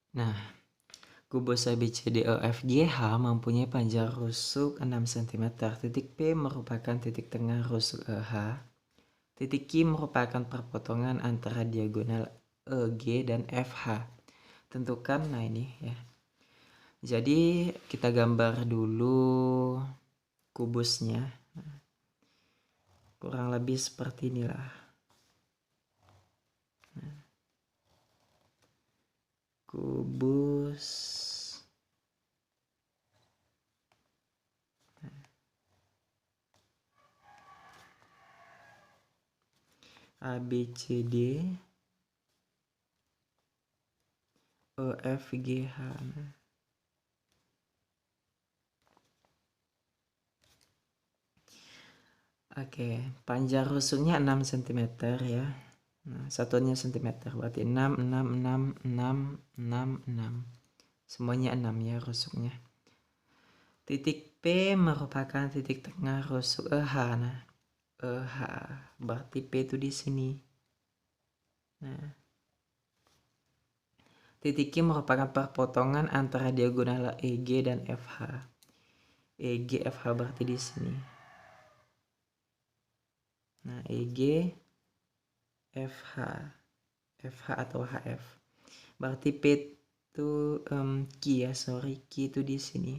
Nah, kubus ABCDEFGH mempunyai panjang rusuk 6 cm. Titik P merupakan titik tengah rusuk EH. Titik Q merupakan perpotongan antara diagonal EG dan FH. Tentukan, nah ini ya. Jadi kita gambar dulu kubusnya. Kurang lebih seperti inilah. Kubus ABCD EFGH. Oke, panjang rusuknya 6 cm ya. Nah, satuannya cm, berarti 6, 6, 6, 6, 6, 6. Semuanya 6 ya rusuknya. Titik P merupakan titik tengah rusuk EH. Nah, EH berarti P itu di sini. Nah, titik Q merupakan perpotongan antara diagonal EG dan FH. EG FH berarti di sini. Nah, EG FH, FH atau HF. Berarti P itu Q ya, sorry, Q itu di sini.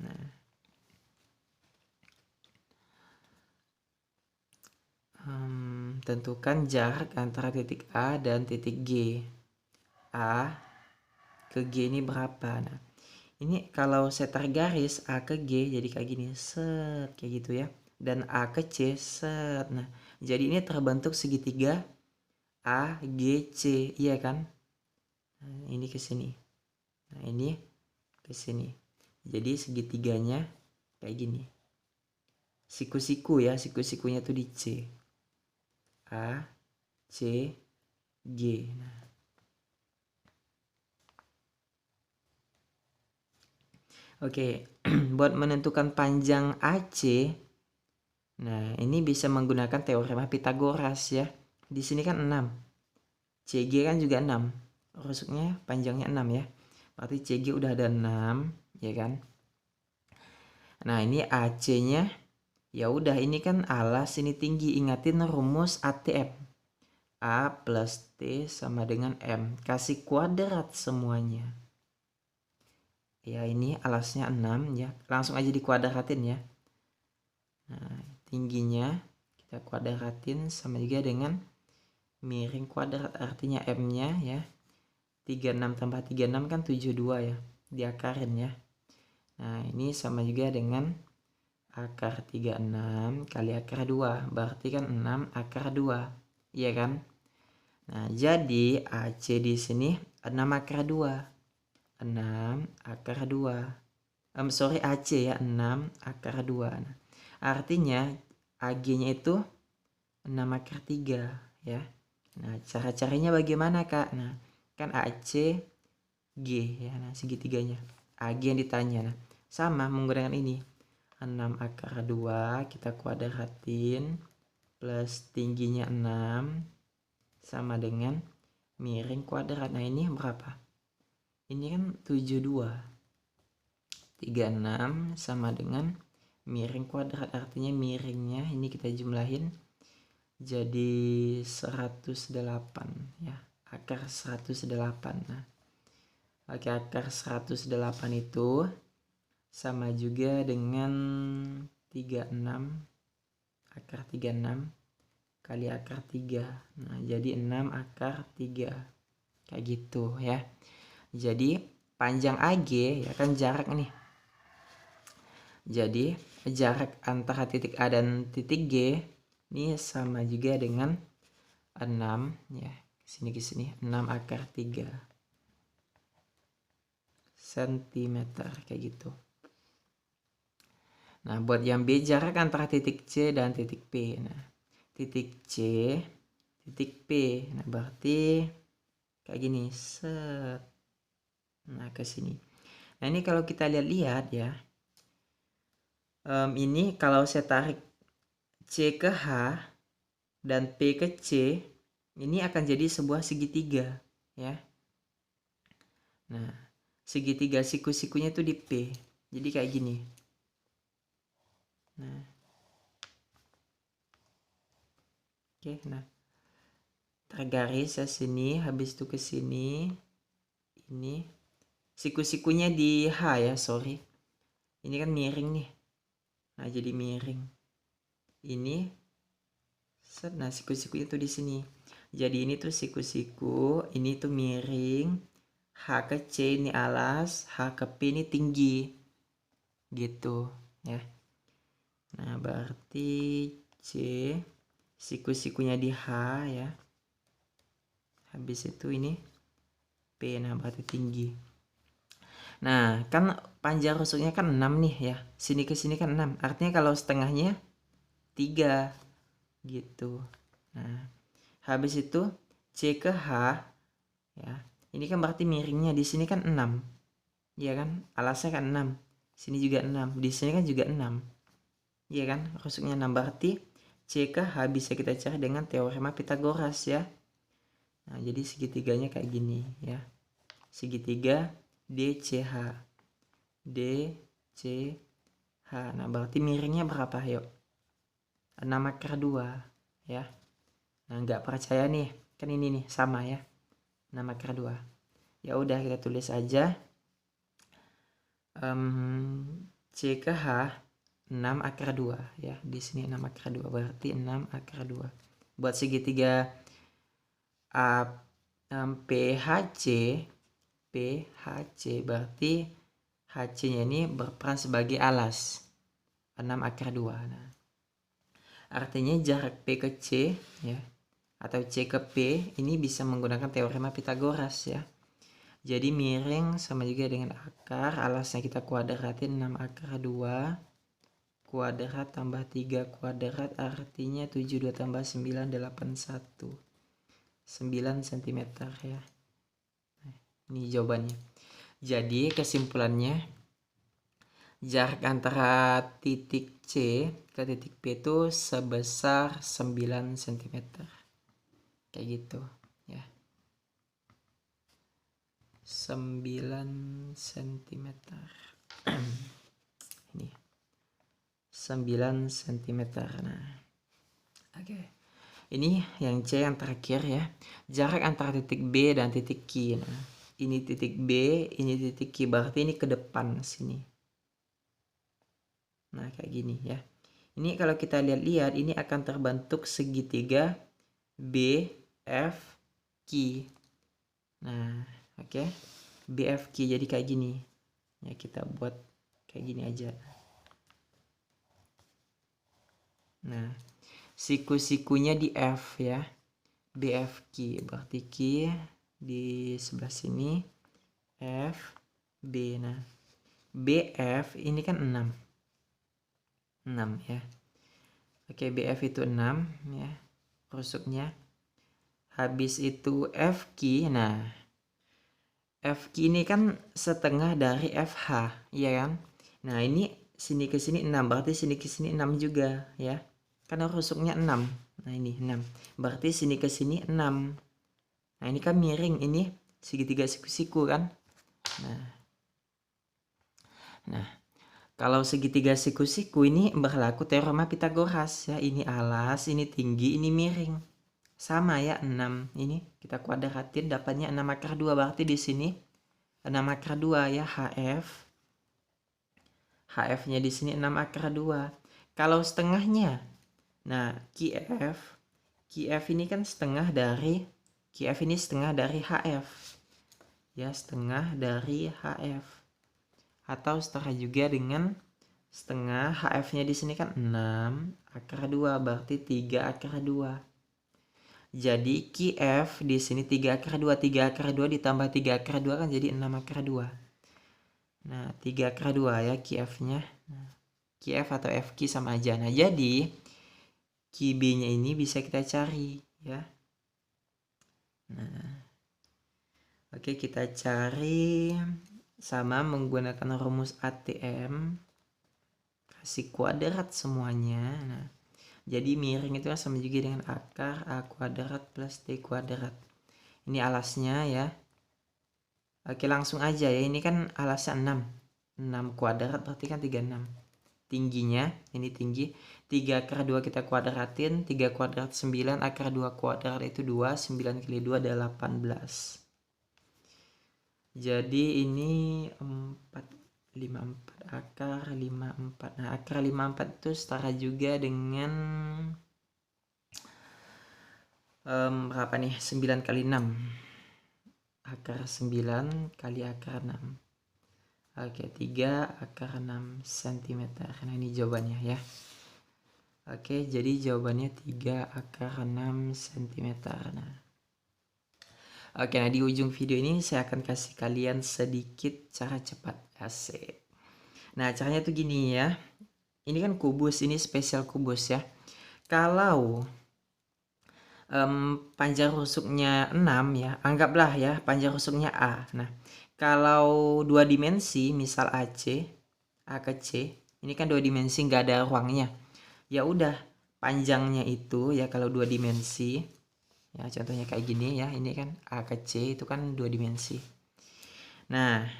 Nah, tentukan jarak antara titik A dan titik G. A ke G ini berapa? Nah, ini kalau saya tarik garis A ke G jadi kayak gini, set, kayak gitu ya. Dan A ke C, set. Nah, jadi ini terbentuk segitiga A, G, C, iya kan? Nah, ini ke sini. Nah, ini ke sini. Jadi segitiganya kayak gini. Siku-siku ya, siku-sikunya tuh di C. A, C, G. Nah, oke, buat menentukan panjang AC, nah ini bisa menggunakan teorema Pitagoras ya. Di sini kan 6. CG kan juga 6. Rusuknya panjangnya 6 ya. Berarti CG udah ada 6, ya kan? Nah, ini AC-nya ya udah ini kan alas, ini tinggi. Ingatin rumus ATM. A plus T sama dengan M. Kasih kuadrat semuanya. Ya, ini alasnya 6 ya. Langsung aja dikuadratin ya. Nah, tingginya kita kuadratin sama juga dengan miring kuadrat, artinya M-nya ya. 36 tambah 36 kan 72 ya. Diakarin ya. Nah, ini sama juga dengan akar 36 kali akar 2. Berarti kan 6 akar 2. Iya kan? Nah, jadi AC di sini 6 akar 2. 6 akar 2. Sorry, AC ya, 6 akar 2. Nah, artinya AG-nya itu 6 akar 3 ya. Nah, cara-caranya bagaimana, Kak? Nah, kan AC G ya. Nah, segitiganya. AG yang ditanya. Nah, sama menggunakan ini. 6 akar 2 kita kuadratin plus tingginya 6 sama dengan miring kuadrat. Nah, ini berapa? Ini kan 72. 36 sama dengan miring kuadrat, artinya miringnya ini kita jumlahin jadi 108 ya, akar 108. Nah, oke, akar 108 itu sama juga dengan 36, akar 36 kali akar 3. Nah, jadi 6 akar 3 kayak gitu ya. Jadi panjang AG ya kan jarak nih. Jadi jarak antara titik A dan titik G ini sama juga dengan 6 ya. Ke sini 6 akar 3 cm kayak gitu. Nah, buat yang B jarak antara titik C dan titik P. Nah, titik C, titik P. Nah, berarti kayak gini. Set. Nah, ke sini. Nah, ini kalau kita lihat-lihat ya. Ini kalau saya tarik C ke H dan P ke C, ini akan jadi sebuah segitiga ya. Nah, segitiga siku-sikunya tuh di P. Jadi kayak gini. Nah. Oke, nah. Tergaris ya sini, habis itu ke sini. Ini. Siku-sikunya di H ya, sorry. Ini kan miring nih. Nah, jadi miring. Ini. Nah, siku-sikunya tuh di sini. Jadi ini tuh siku-siku, ini tuh miring. H ke C ini alas, H ke P ini tinggi. Gitu, ya. Nah, berarti C siku-sikunya di H ya. Habis itu ini P, nah berarti tinggi. Nah, kan panjang rusuknya kan 6 nih ya. Sini ke sini kan 6. Artinya kalau setengahnya 3 gitu. Nah, habis itu C ke H ya. Ini kan berarti miringnya di sini kan 6. Iya kan? Alasnya kan 6. Sini juga 6. Di sini kan juga 6. Iya kan? Rusuknya 6 berarti C ke H bisa kita cari dengan teorema Pitagoras ya. Nah, jadi segitiganya kayak gini ya. Segitiga DCH. DCH. Nah, berarti miringnya berapa? Yuk. 6/2 ya. Nah, nggak percaya nih. Kan ini nih sama ya. 6/2. Ya udah kita tulis aja. C ke H 6/2 ya. Di sini 6/2 berarti 6/2. Buat segitiga PHC berarti HC-nya ini berperan sebagai alas 6/2. Nah, artinya jarak P ke C ya atau C ke P ini bisa menggunakan teorema Pitagoras ya. Jadi miring sama juga dengan akar, alasnya kita kuadratin 6/2 kuadrat tambah 3 kuadrat artinya 72 tambah 9 81. 9 cm ya. Nah, ini jawabannya. Jadi kesimpulannya jarak antara titik C ke titik P itu sebesar 9 cm. Kayak gitu ya. 9 cm. Ini 9 cm. Nah, oke. Ini yang C yang terakhir ya. Jarak antara titik B dan titik Q. Nah, ini titik B, ini titik Q. Berarti ini ke depan sini. Nah, kayak gini ya. Ini kalau kita lihat-lihat, ini akan terbentuk segitiga BFQ. Nah, oke. BFQ jadi kayak gini. Ya, kita buat kayak gini aja. Nah, siku-sikunya di F ya. BFQ berarti Q di sebelah sini, F, B. Nah, BF ini kan 6 ya. Oke, BF itu 6 ya rusuknya. Habis itu FQ. Nah, FQ ini kan setengah dari FH, iya kan? Nah, ini sini ke sini 6, berarti sini ke sini 6 juga ya. Karena rusuknya 6. Nah, ini 6. Berarti sini ke sini 6. Nah, ini kan miring, ini segitiga siku-siku kan? Nah, kalau segitiga siku-siku ini berlaku teorema Pitagoras ya. Ini alas, ini tinggi, ini miring. Sama ya 6. Ini kita kuadratin dapatnya 6/2 berarti di sini 6/2 ya HF. HF-nya di sini 6/2. Kalau setengahnya, nah QF ini kan setengah dari QF ini setengah dari HF. Ya, setengah dari HF. Atau setara juga dengan setengah HF-nya di sini kan 6/2 berarti 3/2. Jadi QF di sini 3/2 ditambah 3/2 kan jadi 6/2. Nah, 3/2 ya QF-nya. Nah, QF atau FQ sama aja. Nah, jadi QB-nya ini bisa kita cari ya. Nah, oke, kita cari sama menggunakan rumus ATM. Kasih kuadrat semuanya. Nah, jadi miring itu sama juga dengan akar A kuadrat plus D kuadrat. Ini alasnya ya. Oke, langsung aja ya. Ini kan alasnya 6. 6 kuadrat berarti kan 36. Tingginya, ini tinggi. 3 akar 2 kita kuadratin. 3 kuadrat 9, akar 2 kuadrat itu 2. 9 kali 2 adalah 18. Jadi ini 54 akar 54. Nah, akar 54 itu setara juga dengan berapa nih? 9 kali 6. Akar 9 kali akar 6. Oke, 3 akar 6 cm. Nah, ini jawabannya ya. Oke, jadi jawabannya 3 akar 6 cm. Nah, oke, nah di ujung video ini saya akan kasih kalian sedikit cara cepat. Asik. Nah, caranya tuh gini ya. Ini kan kubus, ini spesial kubus ya. Kalau panjang rusuknya 6 ya, anggaplah ya panjang rusuknya A. Nah, kalau 2 dimensi, misal AC, A ke C, ini kan 2 dimensi nggak ada ruangnya. Ya udah, panjangnya itu ya kalau 2 dimensi, ya contohnya kayak gini ya, ini kan A ke C itu kan 2 dimensi. Nah,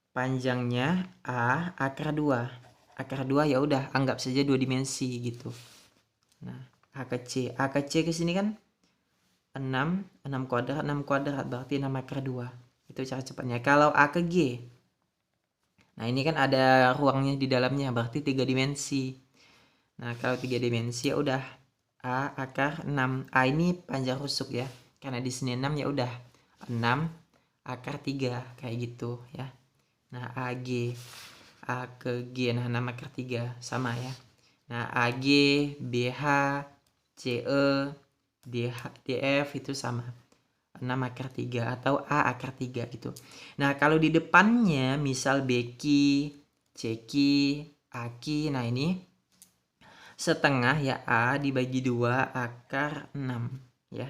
panjangnya A akar 2. Akar 2 ya udah anggap saja 2 dimensi gitu. Nah, A ke C. A ke C ke sini kan 6 kuadrat berarti 6 akar 2. Itu cara cepatnya. Kalau A ke G. Nah, ini kan ada ruangnya di dalamnya berarti 3 dimensi. Nah, kalau 3 dimensi ya udah A akar 6. A ini panjang rusuk ya. Karena di sini 6 ya udah 6 akar 3 kayak gitu ya. Nah, AG A ke G, nah 6 akar 3 sama ya. Nah, AG, BH, CE, DF itu sama 6 akar 3 atau A akar 3 gitu. Nah, kalau di depannya misal BQ, CQ, AQ, nah ini setengah ya, A dibagi 2 akar 6 ya.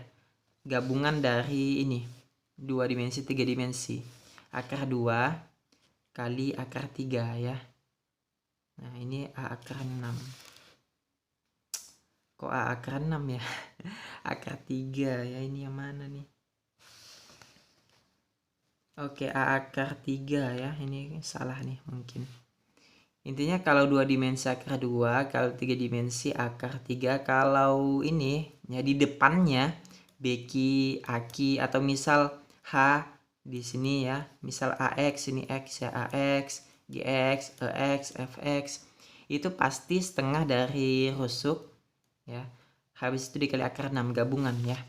Gabungan dari ini 2 dimensi 3 dimensi. Akar 2 kali akar 3 ya. Nah, ini A akar 6. Kok A akar 6 ya? Akar 3 ya, ini yang mana nih? Oke, A akar 3 ya. Ini salah nih mungkin. Intinya kalau 2 dimensi akar 2, kalau 3 dimensi akar 3. Kalau ini ya di depannya BQ, AQ atau misal H di sini ya. Misal AX ini X ya, AX, GX, EX, FX. Itu pasti setengah dari rusuk ya. Habis itu dikali akar 6 gabungan ya.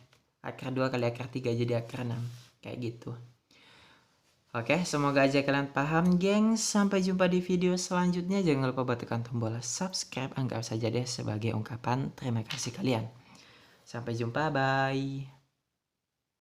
Akar 2 kali akar 3 jadi akar 6. Kayak gitu. Oke, semoga aja kalian paham, geng. Sampai jumpa di video selanjutnya. Jangan lupa buat tekan tombol subscribe. Anggap saja deh sebagai ungkapan terima kasih kalian. Sampai jumpa, bye.